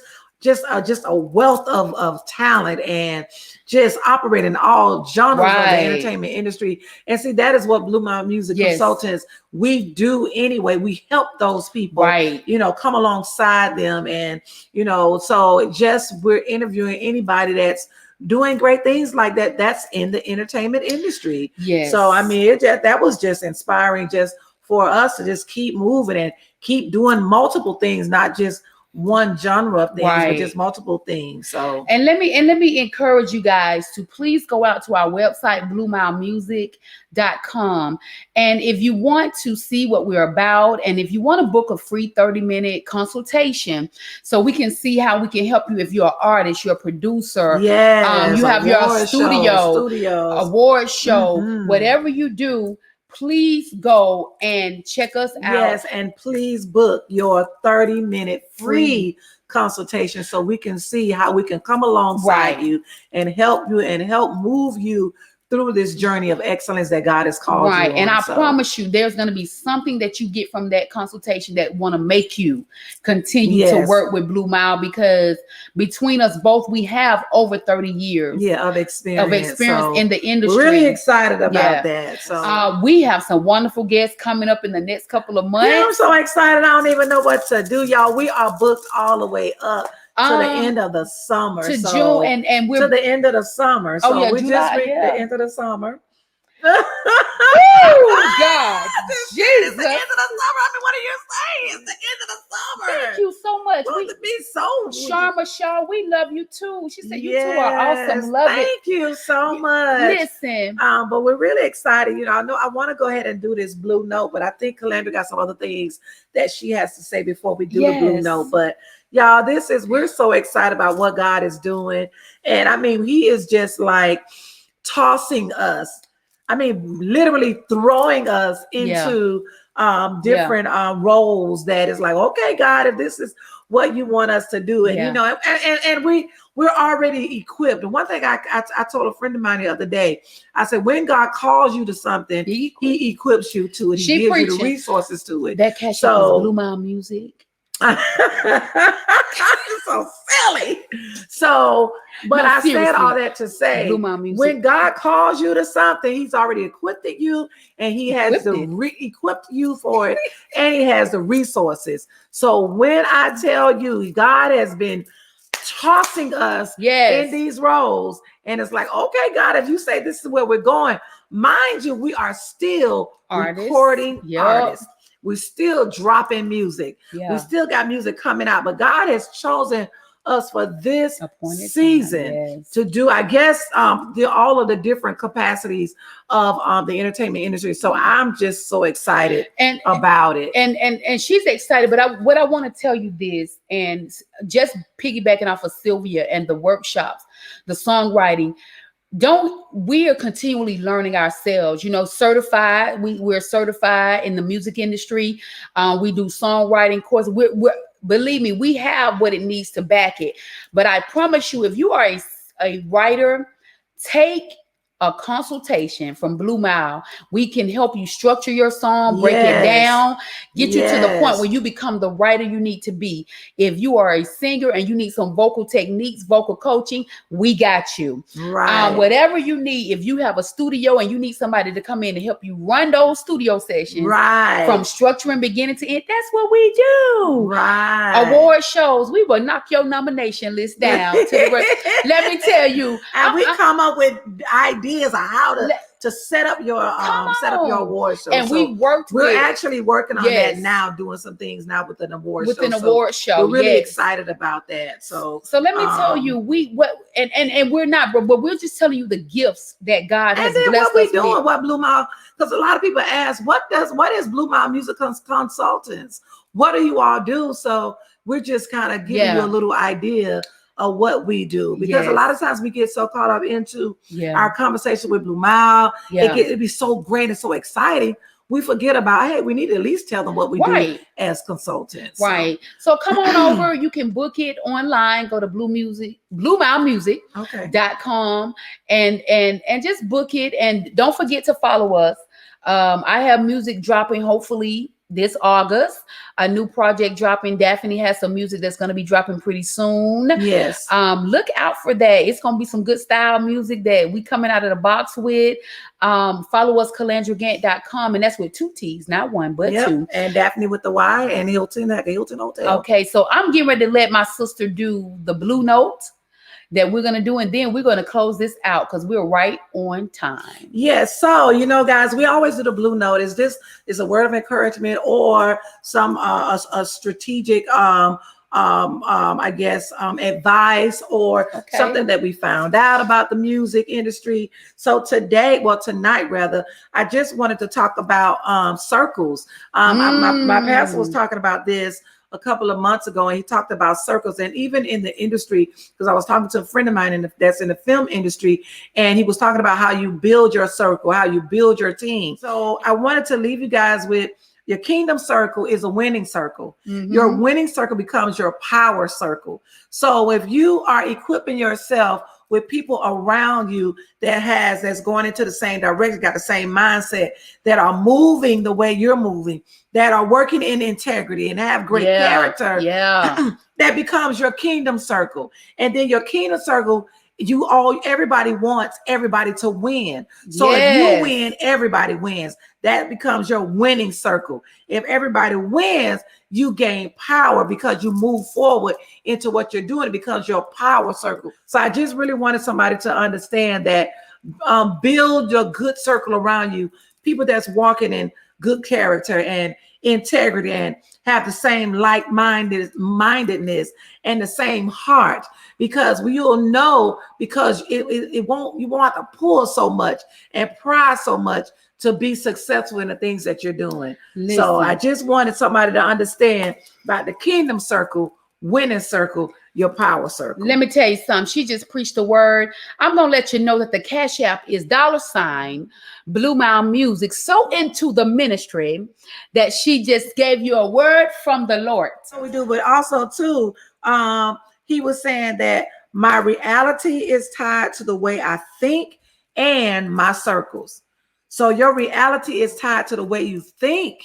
a wealth of talent and just operating all genres of the entertainment industry. And see, that is what BlueMile Music Consultants we do anyway. We help those people, you know, come alongside them, and you know, so just we're interviewing anybody that's doing great things like that. That's in the entertainment industry. So I mean, that was just inspiring, just for us to just keep moving and keep doing multiple things, not just one genre of things, but just multiple things. So and let me encourage you guys to please go out to our website, BlueMileMusic.com. And if you want to see what we're about, and if you want to book a free 30-minute consultation so we can see how we can help you, if you're an artist, you're a producer, you have your studio, award show, whatever you do, please go and check us out. Yes, and please book your 30-minute free consultation so we can see how we can come alongside you and help move you through this journey of excellence that God has called you on. And I promise you, there's going to be something that you get from that consultation that want to make you continue to work with BlueMile, because between us both, we have over 30 years of experience so in the industry. We're really excited about that. So we have some wonderful guests coming up in the next couple of months. Yeah, I'm so excited. I don't even know what to do, y'all. We are booked all the way up to the end of the summer, to June, and we're to the end of the summer. So we July, just reached the end of the summer. Oh God, Jesus! It's the end of the summer. I mean, what are you saying? It's the end of the summer. Thank you so much. We to be so Sharma Shaw, we love you too. She said you two are awesome. Love it. Thank you so much. Listen, but we're really excited. You know, I know I want to go ahead and do this Blue Note, but I think Calandra got some other things that she has to say before we do the Blue Note. But y'all, we're so excited about what God is doing. And I mean, he is just like tossing us. I mean, literally throwing us into different roles that is like, okay, God, if this is what you want us to do. And, you know, and we're already equipped. And one thing I told a friend of mine the other day, I said, when God calls you to something, he equips you to it. He gives you the resources to it. That catch up is BlueMile Music. So silly. So, but I said all that to say, when God calls you to something, he's already equipped you, and he has equipped you for it, and he has the resources. So when I tell you, God has been tossing us in these roles, and it's like, okay, God, if you say this is where we're going, mind you, we are still recording artists. We're still dropping music. We still got music coming out, but God has chosen us for this season to do, I guess, all of the different capacities of the entertainment industry. So I'm just so excited about it. And she's excited, but what I want to tell you this, and just piggybacking off of Sylvia and the workshops, the songwriting, we are continually learning ourselves, you know, certified. We're certified in the music industry. We do songwriting courses. Believe me, we have what it needs to back it. But I promise you, if you are a writer, take a consultation from BlueMile. We can help you structure your song, break it down, get you to the point where you become the writer you need to be. If you are a singer and you need some vocal techniques, vocal coaching, we got you. Whatever you need. If you have a studio and you need somebody to come in and help you run those studio sessions, from structuring beginning to end, that's what we do. Award shows, we will knock your nomination list down to the let me tell you, and we come up with ideas of how to set up your award show. And we're actually working on that now, doing some things now with an award show. We're really excited about that. So let me tell you, we're not, but we're just telling you the gifts that God has blessed us with. And then what we doing, what BlueMile, because a lot of people ask, what is BlueMile Music Consultants? What do you all do? So we're just kind of giving you a little idea of what we do, because a lot of times we get so caught up into our conversation with BlueMile. It'd be so great and so exciting. we forget about, hey, we need to at least tell them what we do as consultants. Right. So come on over. You can book it online. Go to BlueMileMusic.com and just book it. And don't forget to follow us. I have music dropping hopefully this August. A new project dropping. Daphne has some music that's going to be dropping pretty soon. Yes. Look out for that. It's going to be some good style music that we coming out of the box with. Follow us, calandragant.com, and that's with 2 T's, not one, but 2. And Daphne with the Y, and Hilton at the Hilton Hotel. Okay, so I'm getting ready to let my sister do the blue note that we're going to do, and then we're going to close this out because we're right on time. Yes. So, guys, we always do the blue note. Is this is a word of encouragement or some a strategic advice or something that we found out about the music industry. So tonight rather, I just wanted to talk about circles. My pastor was talking about this a couple of months ago, and he talked about circles, and even in the industry, because I was talking to a friend of mine that's in the film industry, and he was talking about how you build your circle, how you build your team. So I wanted to leave you guys with your kingdom circle is a winning circle. Mm-hmm. Your winning circle becomes your power circle. So if you are equipping yourself with people around you that's going into the same direction, got the same mindset, that are moving the way you're moving, that are working in integrity and have great character, that becomes your kingdom circle. And then your kingdom circle, everybody wants everybody to win. So if you win, everybody wins. That becomes your winning circle. If everybody wins, you gain power because you move forward into what you're doing. It becomes your power circle. So I just really wanted somebody to understand that build your good circle around you, people that's walking in good character and integrity and have the same like-mindedness and the same heart, because you'll know, because you won't have to pull so much and pry so much to be successful in the things that you're doing. Listen. So I just wanted somebody to understand about the kingdom circle, winning circle, your power circle. Let me tell you something. She just preached the word. I'm going to let you know that the Cash App is $BlueMile Music. So into the ministry that she just gave you a word from the Lord. So we do, but also too, he was saying that my reality is tied to the way I think and my circles. So your reality is tied to the way you think.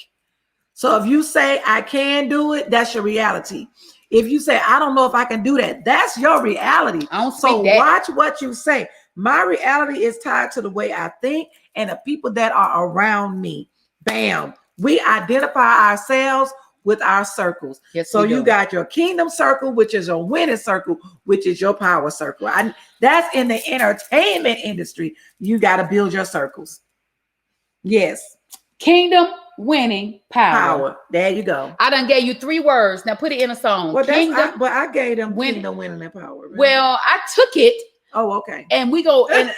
So if you say, I can do it, that's your reality. If you say, I don't know if I can do that, that's your reality. So watch what you say. My reality is tied to the way I think and the people that are around me. Bam. We identify ourselves with our circles. Yes, so you got your kingdom circle, which is your winning circle, which is your power circle. That's in the entertainment industry. You got to build your circles. Yes. Kingdom, winning, power. There you go. I done gave you 3 words. Now put it in a song. Well, I gave them kingdom, winning, and power. Right? Well, I took it. Oh, okay. And we go and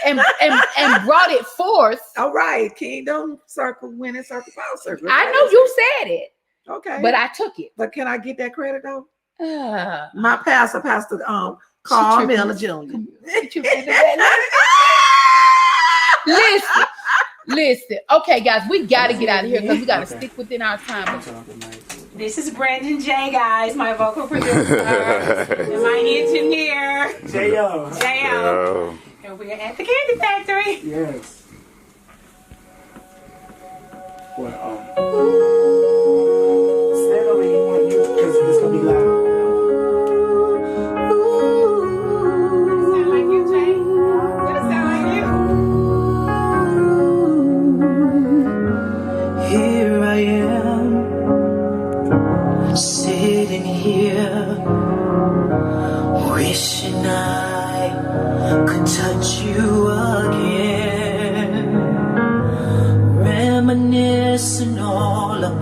brought it forth. All right. Kingdom, circle, winning, circle, power, circle. I know you said it. Okay. But I took it. But can I get that credit though? My pastor, Carl Miller Jr. Listen. Okay, guys, we got to get out of here because we got to stick within our time. This is Brandon J, guys, my vocal producer, and my engineer, J.O. And we're at the Candy Factory. Yes. Well, stand over here because it's going to be loud. Sound like you, Jay? Does it sound like you? Here I am, sitting here, wishing I could touch you again, reminiscing all of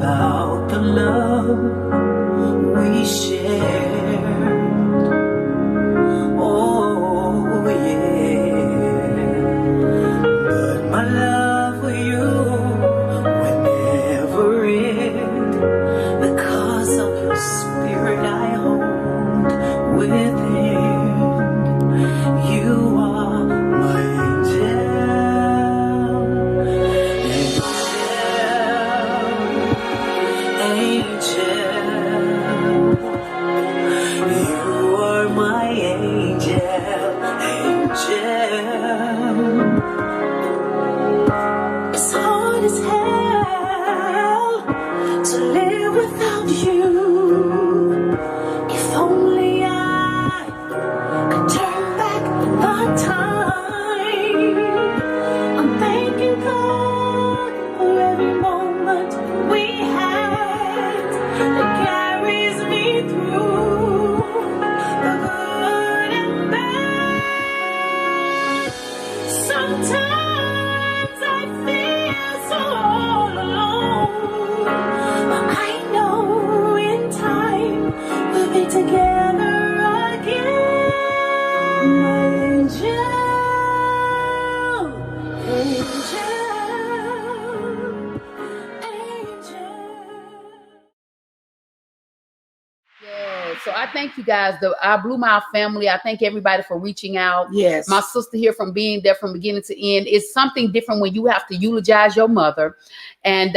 So I thank you guys, our BlueMile family. I thank everybody for reaching out. Yes. My sister here from being there from beginning to end. It's something different when you have to eulogize your mother. And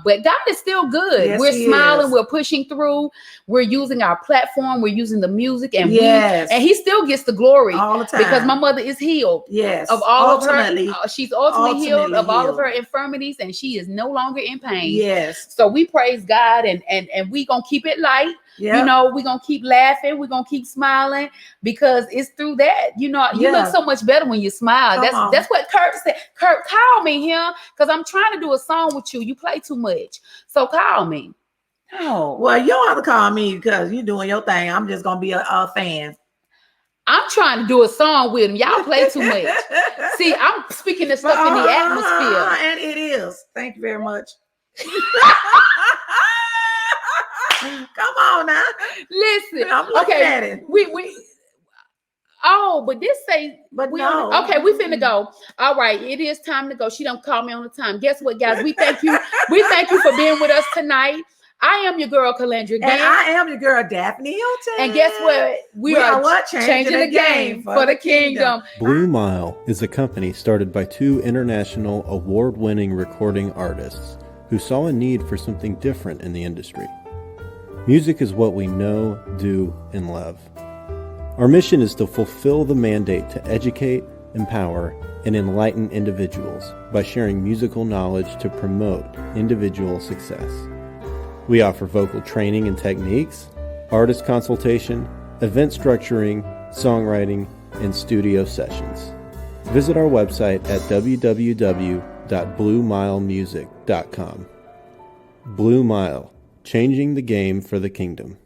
but God is still good. Yes, We're smiling, is. we're pushing through, we're using our platform, we're using the music, and yes. and he still gets the glory all the time. Because my mother is healed. Yes. Of all ultimately, of her, she's ultimately healed of all of her infirmities, and she is no longer in pain. Yes. So we praise God, and we gonna keep it light. Yep. You know, we're gonna keep laughing, we're gonna keep smiling, because it's through that. You know, you look so much better when you smile. That's what Kurt said. Kurt, call me here, because I'm trying to do a song with you. You play too much, so call me. Oh, well, you don't have to call me because you're doing your thing. I'm just gonna be a fan. I'm trying to do a song with him. Y'all play too much. See, I'm speaking this stuff in the atmosphere, and it is. Thank you very much. Come on now. Listen. I'm looking at it. But this say, but we no. Okay, we finna go. All right, it is time to go. She don't call me on the time. Guess what, guys? We thank you. We thank you for being with us tonight. I am your girl, Calandra. And I am your girl, Daphne Hilton. And guess what? We are what? Changing the game for the kingdom. BlueMile is a company started by two international award-winning recording artists who saw a need for something different in the industry. Music is what we know, do, and love. Our mission is to fulfill the mandate to educate, empower, and enlighten individuals by sharing musical knowledge to promote individual success. We offer vocal training and techniques, artist consultation, event structuring, songwriting, and studio sessions. Visit our website at www.bluemilemusic.com. BlueMile, changing the game for the kingdom.